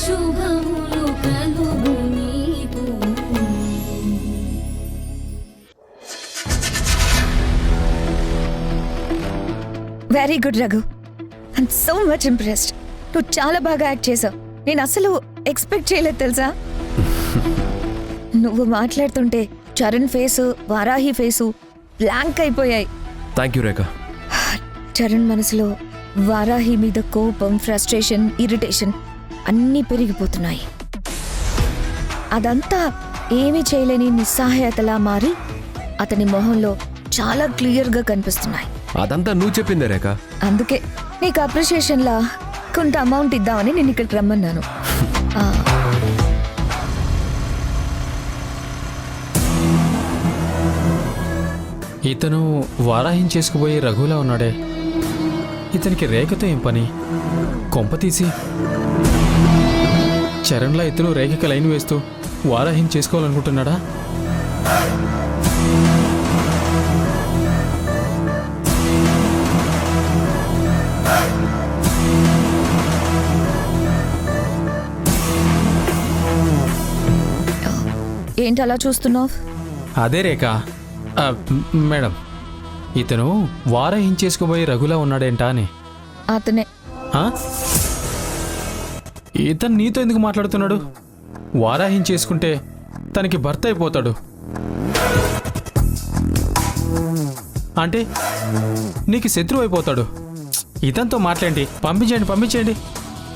శుభములు కలుగు నీకు. Very good Raghu, I'm so much impressed. నువ్వు చాలా బాగా యాక్ట్ చేసావు. నేను అసలు ఎక్స్పెక్ట్ చేయలేదు తెలుసా. నువ్వు మాట్లాడుతుంటే Charan face, Varahi face blank అయిపోయాయి. థ్యాంక్ యూ రేఖ. చరణ్ మనసులో వారాహి మీద కోపం, ఫ్రస్ట్రేషన్, ఇరిటేషన్ అన్నీ పెరిగిపోతున్నాయి. అదంతా ఏమీ చేయలేని నిస్సహాయతలా మారి అతని మొహంలో చాలా క్లియర్గా కనిపిస్తున్నాయి. అదంతా నువ్వు చెప్పిందే రేఖ. అందుకే నీకు అప్రిషియేషన్లా కొంత అమౌంట్ ఇద్దామని నేను ఇక్కడికి రమ్మన్నాను. ఇతను వారాహిం చేసుకుపోయి రఘులా ఉన్నాడే, ఇతనికి రేఖతో ఏం పని? కొంప తీసి చరణ్లా ఇతను రేఖకి లైన్ వేస్తూ వారాహిం చేసుకోవాలనుకుంటున్నాడా? ఏంటి అలా చూస్తున్నావు? అదే రేఖ. మేడం, ఇతను వారాహిం చేసుకోబోయి రఘులా ఉన్నాడేంటా అని. అతనే. ఆ? ఇతను నీతో ఎందుకు మాట్లాడుతున్నాడు? వారాహిం చేసుకుంటే తనకి భర్త అయిపోతాడు అంటే నీకు శత్రువు అయిపోతాడు. ఇతనితో మాట్లాడి పంపించండి.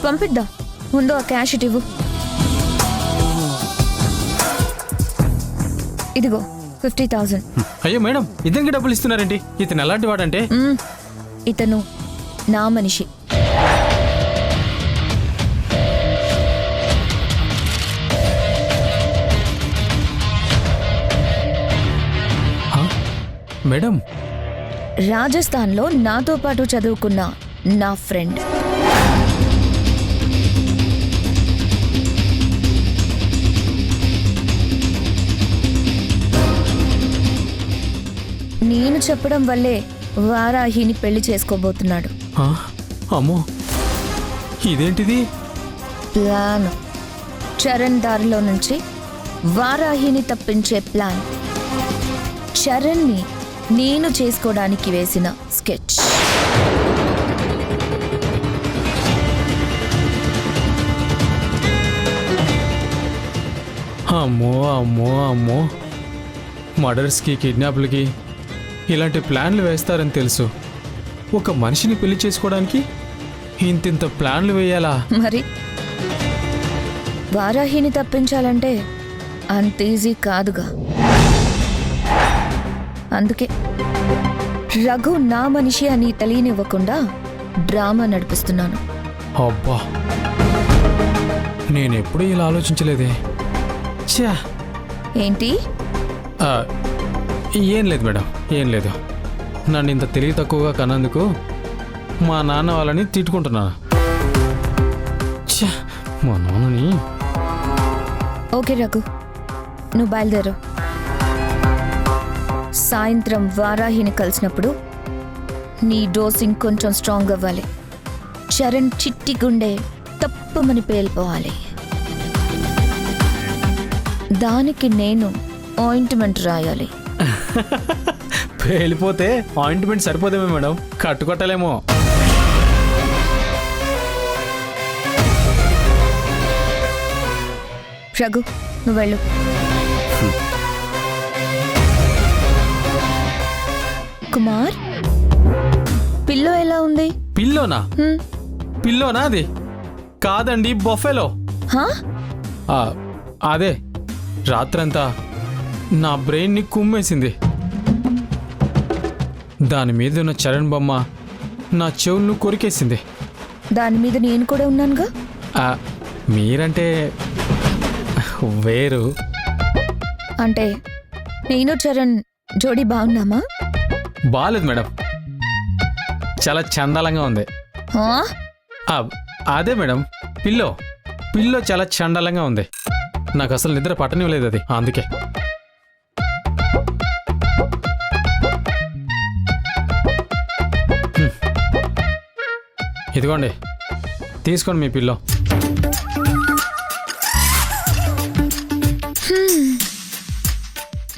పంపిద్దాం. ముందు ఆ క్యాష్ ఇవ్వు. ఇదిగో 50,000. అయ్యో మేడం, ఇతనికి డబ్బులు ఇస్తున్నారేంటి? ఇతను ఎలాంటి వాడంటే? ఇతను నా మనిషి. మేడం, రాజస్థాన్లో నాతో పాటు చదువుకున్న నా ఫ్రెండ్. నేను చెప్పడం వల్లే వారాహిని పెళ్లి చేసుకోబోతున్నాడు. అమ్మో, ఇదేంటిది? ప్లాన్. చరణ్ దారిలో నుంచి వారాహిని తప్పించే ప్లాన్. చరణ్ని నేను చేసుకోవడానికి వేసిన స్కెచ్. అమ్మో, మర్డర్స్కి, కిడ్నాప్లకి ఇలాంటి ప్లాన్లు వేస్తారని తెలుసు. ఒక మనిషిని పెళ్లి చేసుకోవడానికి ఇంతింత ప్లాన్లు వేయాలా? మరి వారాహిని తప్పించాలంటే అంత ఈజీ కాదుగా. అందుకే రఘు నా మనిషి అని తెలియనివ్వకుండా డ్రామా నడిపిస్తున్నాను. అబ్బా, నేనెప్పుడూ ఇలా ఆలోచించలేదే. ఛా! ఏంటి? ఏం లేదు మేడం, ఏం లేదు. నన్ను ఇంత తెలివి తక్కువగా కన్నందుకు మా నాన్న వాళ్ళని తిట్టుకుంటున్నాను. ఛా! మా నాన్నని. ఓకే రఘు, నువ్వు బయలుదేరు. సాయంత్రం వారాహిని కలిసినప్పుడు నీ డోసింగ్ కొంచెం స్ట్రాంగ్ అవ్వాలి. చరణ్ చిట్టి గుండె తప్పమని పేలిపోవాలి. దానికి నేను ఆయింట్మెంట్ రాయాలి. పేలిపోతే ఆయింట్మెంట్ సరిపోదేమో మేడం, కట్టుకొట్టలేమో. రఘు, నువ్వు వెళ్ళు. కుమార్, పిల్లో ఎలా ఉంది? పిల్లోనా? పిల్లోనా అది? కాదండి, బొఫెలో. అదే రాత్రంతా నా బ్రెయిన్ని కుమ్మేసింది. దాని మీద ఉన్న చరణ్ బొమ్మ నా చెవులను కొరికేసింది. దాని మీద నేను కూడా ఉన్నానుగా. మీరంటే వేరు. అంటే నేను చరణ్ జోడీ బాగున్నామా? బాలేదు మేడం, చాలా చండాలంగా ఉంది. అదే మేడం, పిల్లో చాలా చండాలంగా ఉంది. నాకు అసలు నిద్ర పట్టనివ్వలేదు అది, అందుకే. ఇదిగోండి, తీసుకోండి మీ పిల్లో.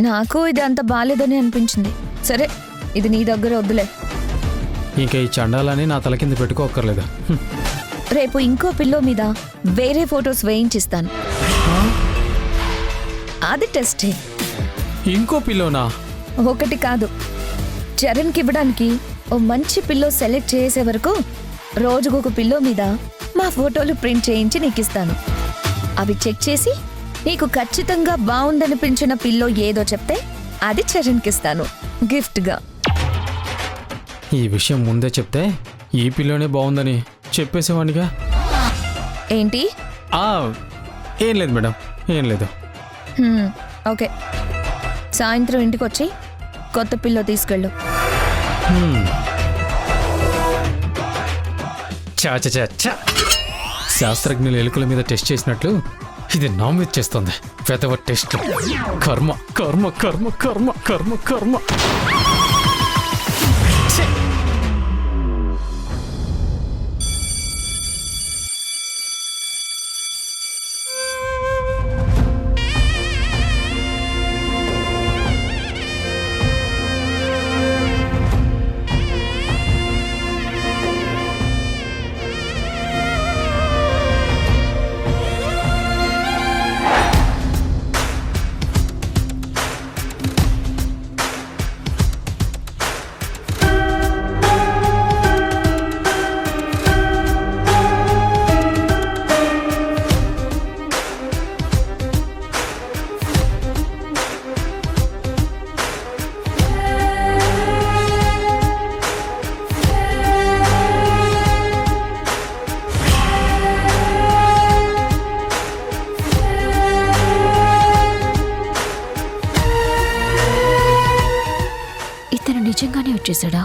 నాకు ఇది అంత బాలేదని అనిపించింది. సరే, ఇది నీ దగ్గర వద్దులే. ఇంకా ఈ చండాలని నా తల కింద పెట్టుకోక్కర్లేదు. రేపు ఇంకో పిల్లో మీద వేరే ఫొటోస్ వేయించిస్తాను. అది టెస్టే. ఇంకో పిల్లోనా? ఒకటి కాదు, చరణ్కి ఇవ్వడానికి ఓ మంచి పిల్లో సెలెక్ట్ చేసే వరకు రోజుకొక పిల్లో మీద మా ఫోటోలు ప్రింట్ చేయించి నీకు ఇస్తాను. అవి చెక్ చేసి నీకు ఖచ్చితంగా బాగుందనిపించిన పిల్లో ఏదో చెప్తే అది చరణ్కి ఇస్తాను గిఫ్ట్గా. ఈ విషయం ముందే చెప్తే ఈ పిల్లోనే బాగుందని చెప్పేసేవాడిగా. ఏంటి? ఏం లేదు మేడం, ఏం లేదు. ఓకే, సాయంత్రం ఇంటికి వచ్చి కొత్త పిల్లో తీసుకెళ్ళు. చా శాస్త్రజ్ఞులు ఎలుకల మీద టెస్ట్ చేసినట్లు ఇది నా మీద చేస్తుంది. పెదవ టెస్ట్. కర్మ కర్మ కర్మ కర్మ కర్మ కర్మ. నిజంగానే వచ్చేసాడా?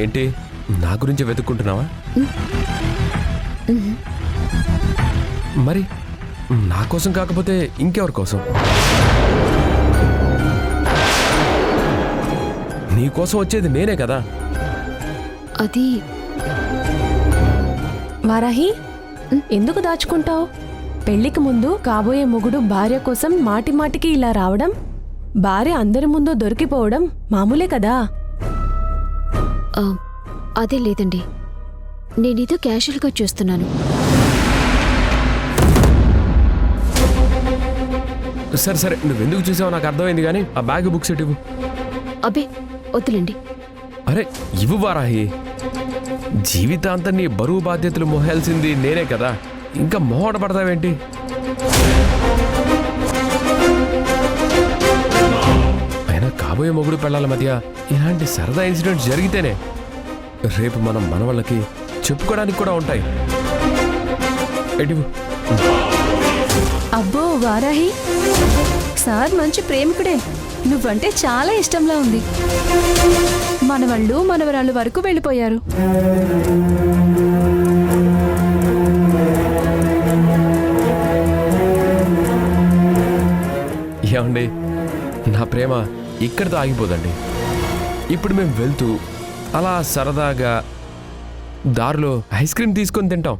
ఏంటి, నా గురించి వెతుక్కుంటున్నావా? మరి నా కోసం కాకపోతే ఇంకెవరి కోసం? నీ కోసం వచ్చేది నేనే కదా. అది వారాహి, ఎందుకు దాచుకుంటావు? పెళ్లికి ముందు కాబోయే మొగుడు భార్య కోసం మాటి మాటికి ఇలా రావడం, భార్య అందరి ముందు దొరికిపోవడం మామూలే కదా. అదే లేదండి, నేనేదో క్యాషువల్గా చూస్తున్నాను. సరే సరే, నువ్వెందుకు చూసావో నాకు అర్థమైంది, కానీ ఆ బ్యాగ్ బుక్స్ ఇవ్వు. అబ్బే వద్దులండి. అరే ఇవ్వు వారాహి, జీవితాంతం నీ బరువు బాధ్యతలు మోహాల్సింది నేనే కదా, ఇంకా మోహట పడతావేంటి? అయినా కాబోయే మొగుడు పెళ్ళాల మధ్య ఇలాంటి సరదా ఇన్సిడెంట్స్ జరిగితేనే రేపు మనం మన వాళ్ళకి చెప్పుకోవడానికి కూడా ఉంటాయి. ఎటు అబ్బో వారాహి, సార్ మంచి ప్రేమికుడే. నువ్వంటే చాలా ఇష్టంలా ఉంది. మనవళ్ళు మనవరాళ్ళు వరకు వెళ్ళిపోయారు. ఏమండి, నా ప్రేమ ఇక్కడితో ఆగిపోదండి. ఇప్పుడు మేము వెళ్తూ అలా సరదాగా దారిలో ఐస్ క్రీమ్ తీసుకొని తింటాం.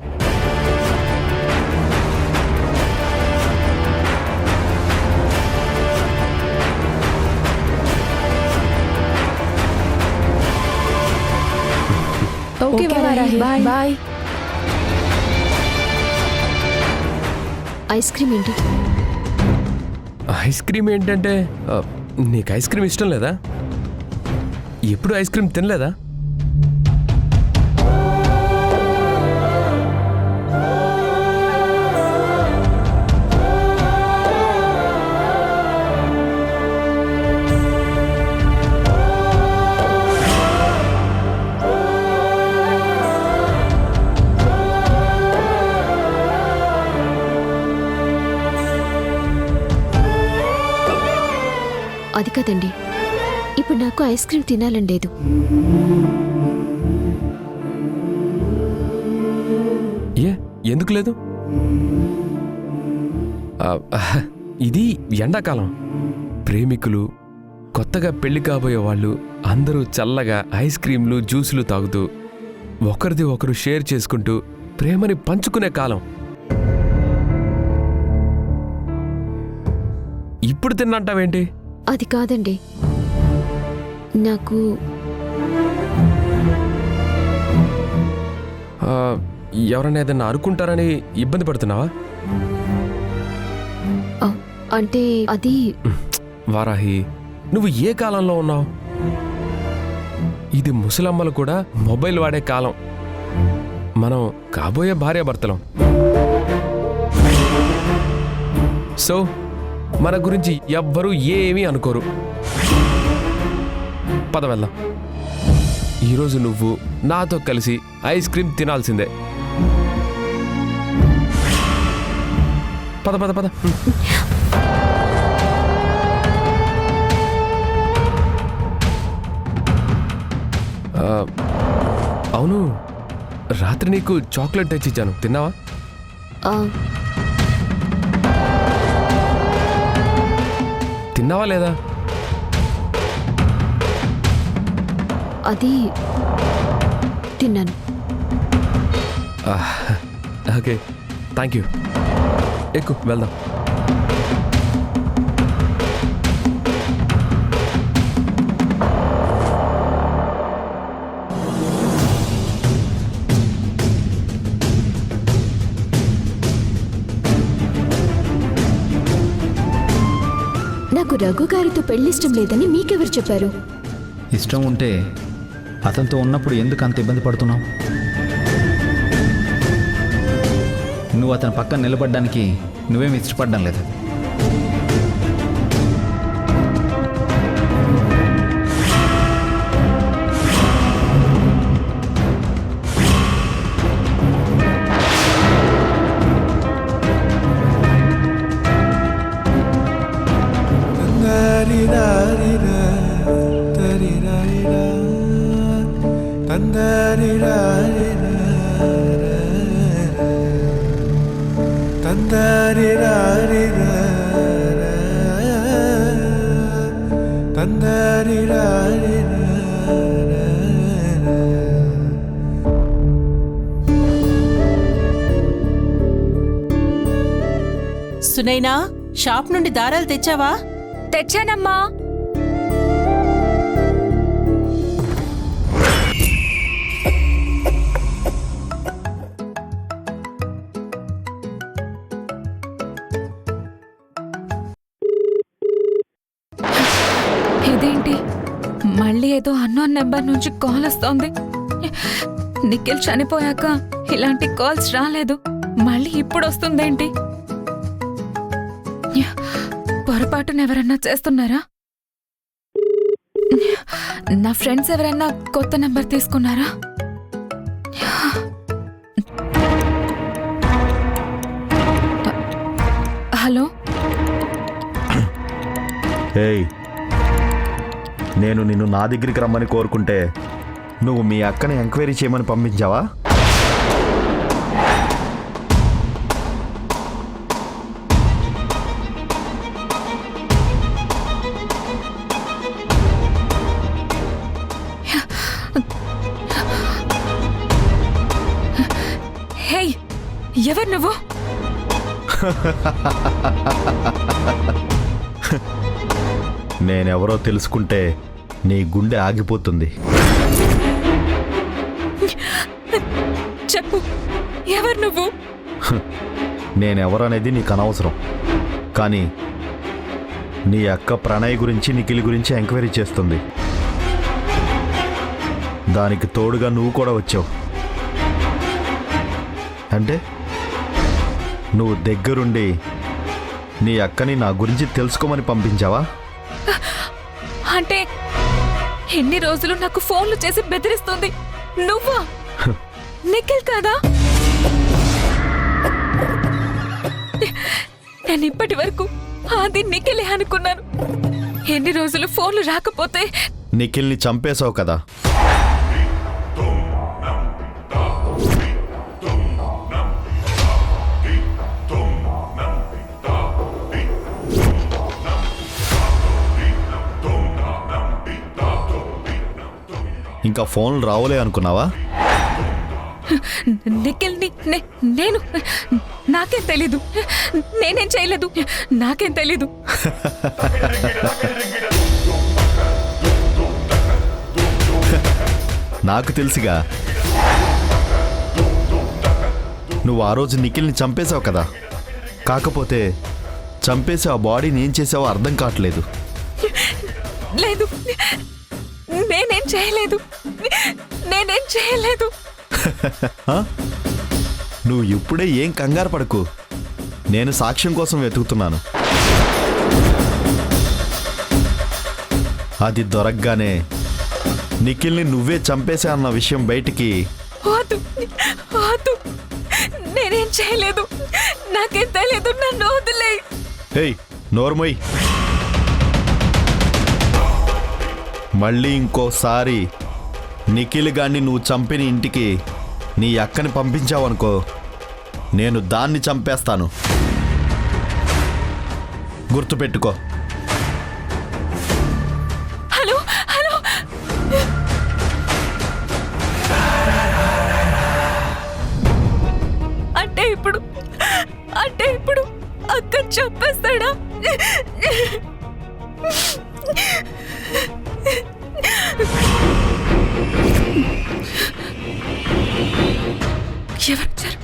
Okay Varahi, bye. Ice cream ఏంటి? ఐస్ క్రీమ్ ఏంటంటే, నీకు ఐస్ క్రీమ్ ఇష్టం లేదా? ఎప్పుడు ఐస్ క్రీమ్ తినలేదా? అది కదండి, ఇప్పుడు నాకు ఐస్ క్రీమ్ తినాలని లేదు. ఎందుకు లేదు? ఇది ఎండాకాలం. ప్రేమికులు, కొత్తగా పెళ్లి కాబోయే వాళ్ళు అందరూ చల్లగా ఐస్ క్రీంలు, జ్యూసులు తాగుతూ ఒకరిది ఒకరు షేర్ చేసుకుంటూ ప్రేమని పంచుకునే కాలం. ఇప్పుడు తిన్నంటావేంటి? అది కాదండి, నాకు ఎవరైనా ఏదైనా అనుకుంటారని ఇబ్బంది పడుతున్నావా? అంటే అది వారాహి, నువ్వు ఏ కాలంలో ఉన్నావు? ఇది ముసలమ్మలు కూడా మొబైల్ వాడే కాలం. మనం కాబోయే భార్యాభర్తలం. సో మన గురించి ఎవ్వరూ ఏమీ అనుకోరు. పద వెళ్దాం. ఈరోజు నువ్వు నాతో కలిసి ఐస్ క్రీమ్ తినాల్సిందే. పద పద పద. అవును, రాత్రి నీకు చాక్లెట్ తెచ్చిచ్చాను, తిన్నావా? తిన్నావా లేదా? అది తిన్నాను. Okay, thank you. ఎక్కు, వెళ్దాం. నాకు రఘు గారితో పెళ్లిష్టం లేదని మీకెవరు చెప్పారు? ఇష్టం ఉంటే అతనితో ఉన్నప్పుడు ఎందుకు అంత ఇబ్బంది పడుతున్నావు? నువ్వు అతని పక్కన నిలబడ్డానికి నువ్వేమి ఇష్టపడ్డం లేదు. సునైనా, షాప్ నుండి దారాలు తెచ్చావా? తెచ్చానమ్మా. ఇదేంటి, మళ్ళీ ఏదో అన్నోన్ నెంబర్ నుంచి కాల్ వస్తోంది. నిఖిల్ చనిపోయాక ఇలాంటి కాల్స్ రాలేదు, మళ్ళీ ఇప్పుడు వస్తుందేంటి? పొరపాటున ఎవరన్నా చేస్తున్నారా? నా ఫ్రెండ్స్ ఎవరన్నా కొత్త నెంబర్ తీసుకున్నారా? హలో. ఏయ్, నేను నిన్ను నా దగ్గరికి రమ్మని కోరుకుంటే నువ్వు మీ అక్కని ఎంక్వైరీ చేయమని పంపించావా? హే, ఎవరు నువ్వు? నేనెవరో తెలుసుకుంటే నీ గుండె ఆగిపోతుంది. చెప్పు, ఎవరు నువ్వు? నేనెవరనేది నీకు అనవసరం, కానీ నీ అక్క ప్రణయ్ గురించి, నిఖిల్ గురించి ఎంక్వైరీ చేస్తుంది. దానికి తోడుగా నువ్వు కూడా వచ్చావు. అంటే నువ్వు దగ్గరుండి నీ అక్కని నా గురించి తెలుసుకోమని పంపించావా? అంటే ఎన్ని రోజులు నాకు ఫోన్లు చేసి బెదిరిస్తుంది నువ్వా? నిఖిల్ కాదా? నేను ఇప్పటి వరకు అది నిఖిలే అనుకున్నాను. ఎన్ని రోజులు ఫోన్లు రాకపోతే నిఖిల్ని చంపేశావు కదా. ఇంకా ఫోన్లు రావులే అనుకున్నావా? నిఖిల్ నేను నాకేం తెలీదు, నేనేం చేయలేదు, నాకేం తెలీదు. నాకు తెలుసుగా, నువ్వు ఆ రోజు నిఖిల్ని చంపేశావు కదా. కాకపోతే చంపేసి ఆ బాడీని ఏం చేసావో అర్థం కావట్లేదు. లేదు, నేనేం చేయలేదు, నేనేం చేయలేదు. ఆ? నువ్వు ఇప్పుడే ఏం కంగారు పడకు. నేను సాక్ష్యం కోసం వెతుకుతున్నాను. అది దొరకగానే నిఖిల్ని నువ్వే చంపేశా అన్న విషయం బయటికి. వద్దు, వద్దు, నేనేం చేయలేదు, నాకేం తెలియదు, నన్ను వదిలే. హేయ్, నోర్మోయ్. మళ్ళీ ఇంకోసారి నిఖిల్ గాన్ని నువ్వు చంపిన ఇంటికి నీ అక్కని పంపించావనుకో, నేను దాన్ని చంపేస్తాను. గుర్తుపెట్టుకో. హలో హలో, అంటే ఇప్పుడు అక్క చంపేస్తాడా? ఎవరొచ్చారు?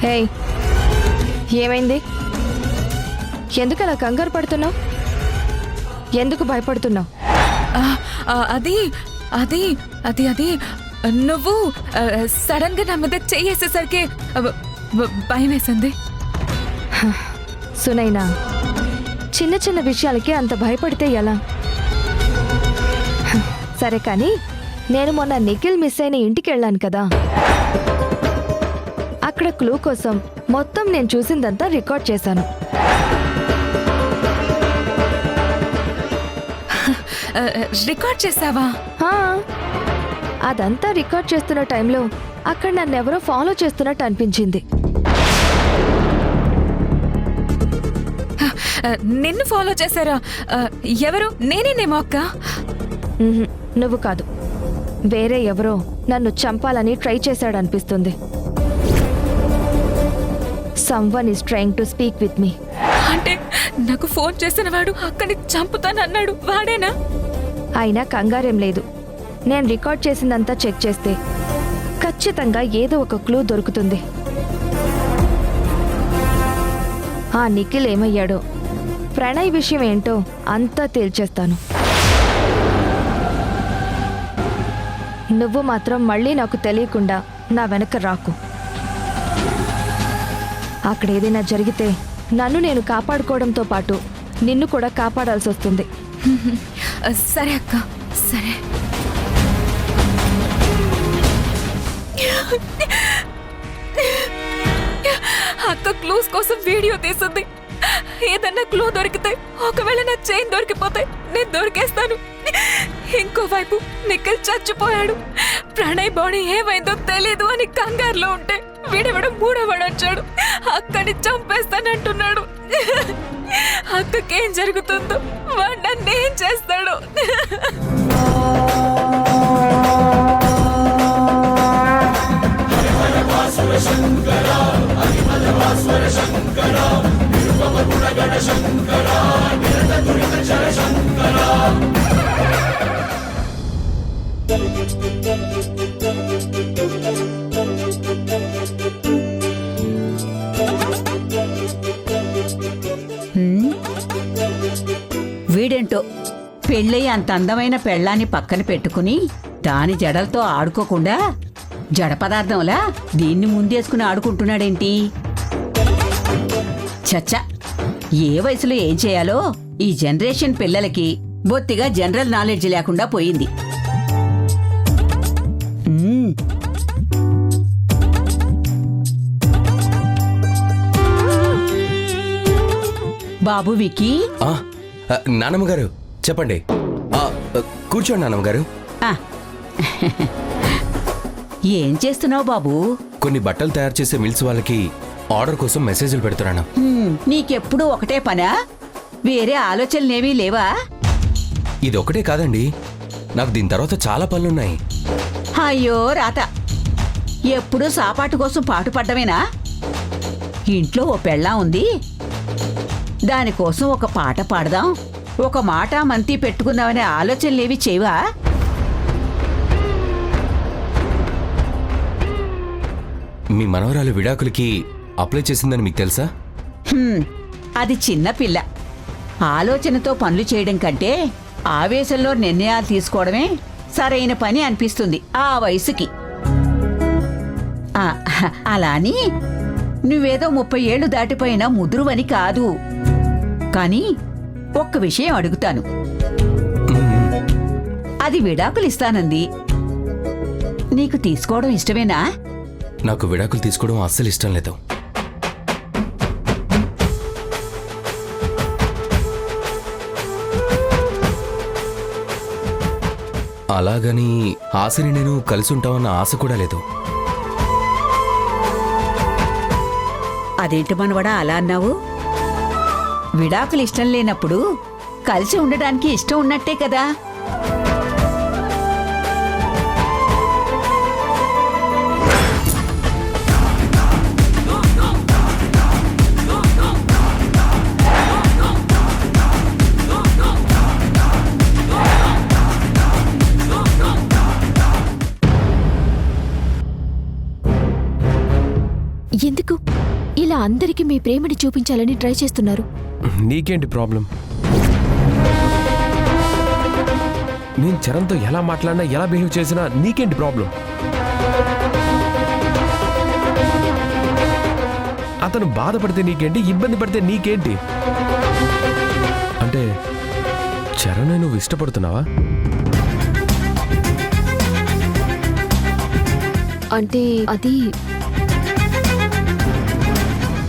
హే, ఏమైంది? ఎందుకు అలా కంగారు పడుతున్నావు? ఎందుకు భయపడుతున్నావు? అది అది అది అది నువ్వు సడన్ గా నా మీద చేసేసరికి భయం వేసింది. సునైనా, చిన్న చిన్న విషయాలకి అంత భయపడితే ఎలా? సరే కానీ, నేను మొన్న నిఖిల్ మిస్ అయిన ఇంటికి వెళ్ళాను కదా, అక్కడ క్లూ కోసం మొత్తం నేను చూసిందంతా రికార్డ్ చేశాను. రికార్డ్ చేసావా? అదంతా రికార్డ్ చేస్తున్న టైంలో అక్కడ నన్నెవరో ఫాలో చేస్తున్నట్టు అనిపించింది. నిన్ను ఫాలో చేశారా? ఎవరు? నేనేనేమో అక్క. నువ్వు కాదు, వేరే ఎవరో నన్ను చంపాలని ట్రై చేశాడనిపిస్తుంది. Someone is trying to speak with me. అంటే నాకు ఫోన్ చేసిన వాడు అక్కని చంపుతానన్నాడు, వాడేనా? అయినా కంగారేం లేదు. నేను రికార్డ్ చేసిందంతా చెక్ చేస్తే ఖచ్చితంగా ఏదో ఒక క్లూ దొరుకుతుంది. ఆ నిఖిల్ ఏమయ్యాడో, ప్రణయ్ విషయం ఏంటో అంతా తేల్చేస్తాను. నువ్వు మాత్రం మళ్ళీ నాకు తెలియకుండా నా వెనక రాకు. అక్కడ ఏదైనా జరిగితే నన్ను నేను కాపాడుకోవడంతో పాటు నిన్ను కూడా కాపాడాల్సి వస్తుంది. సరే అక్క, సరే. అక్క క్లూస్ కోసం వీడియో తీసింది. ఏదన్నా క్లూ దొరికితే, ఒకవేళ నా చైన్ దొరికిపోతే నేను దొరికేస్తాను. ఇంకోవైపు నిఖిల్ చచ్చిపోయాడు, ప్రణయ్ బాడీ ఏమైందో తెలీదు అని కంగారులో ఉంటే వీడెవడం మూడవాడు వచ్చాడు, అక్కని చంపేస్తానంటున్నాడు. అక్కకేం జరుగుతుందో, వాడు నన్నేం చేస్తాడు? వీడేంటో పెళ్ళయి అంత అందమైన పెళ్ళాన్ని పక్కన పెట్టుకుని దాని జడలతో ఆడుకోకుండా జడ పదార్థంలా దీన్ని ముందేసుకుని ఆడుకుంటున్నాడేంటి? చచ్చా, ఏ వయసులో ఏం చేయాలో ఈ జనరేషన్ పిల్లలకి బొత్తిగా జనరల్ నాలెడ్జ్ లేకుండా పోయింది. బాబు విక్కీ. నానమ్మగారు చెప్పండి. కూర్చోండి నానమ్మగారు. ఏం చేస్తున్నావు బాబు? కొన్ని బట్టలు తయారు చేసే మిల్స్ వాళ్ళకి ఆర్డర్ కోసం మెసేజ్లు పెడుతున్నాను. నీకెప్పుడు ఒకటే పనా? వేరే ఆలోచనలేమీ లేవా? ఇది ఒకటే కాదండి, నాకు దీని తర్వాత చాలా పనులున్నాయి. అయ్యో రాత, ఎప్పుడూ సాపాటు కోసం పాటుపడ్డమేనా? ఇంట్లో ఓ పెళ్ళాం ఉంది, దానికోసం ఒక పాట పాడదాం, ఒక మాట మంతి పెట్టుకుందామనే ఆలోచనలేవి చేయవా? మీ మనవరాలు విడాకులకి అప్లై చేసిందని మీకు తెలుసా? అది చిన్న పిల్ల. ఆలోచనతో పనులు చేయడం కంటే ఆవేశంలో నిర్ణయాలు తీసుకోవడమే సరైన పని అనిపిస్తుంది ఆ వయసుకి. అలాని నువ్వేదో 30 ఏళ్లు దాటిపోయినా ముదురువని కాదు. కానీ ఒక్క విషయం అడుగుతాను. అది విడాకులు ఇస్తానంది, నీకు తీసుకోవడం ఇష్టమేనా? నాకు విడాకులు తీసుకోవడం అస్సలు ఇష్టం లేదు. అలాగని ఆశని నేను కలిసి ఉంటామన్న ఆశ కూడా లేదు. అదేంటి మనవడా అలా అన్నావు? విడాకులు ఇష్టం లేనప్పుడు కలిసి ఉండడానికి ఇష్టం ఉన్నట్టే కదా. ఎందుకు ఇలా అందరికీ మీ ప్రేమని చూపించాలని ట్రై చేస్తున్నారు? నీకేంటి ప్రాబ్లం? నేను చరణ్తో ఎలా మాట్లాడినా ఎలా బిహేవ్ చేసినా నీకేంటి ప్రాబ్లం? అతను బాధపడితే నీకేంటి, ఇబ్బంది పడితే నీకేంటి? అంటే చరణ్ నువ్వు ఇష్టపడుతున్నావా? అంటే అది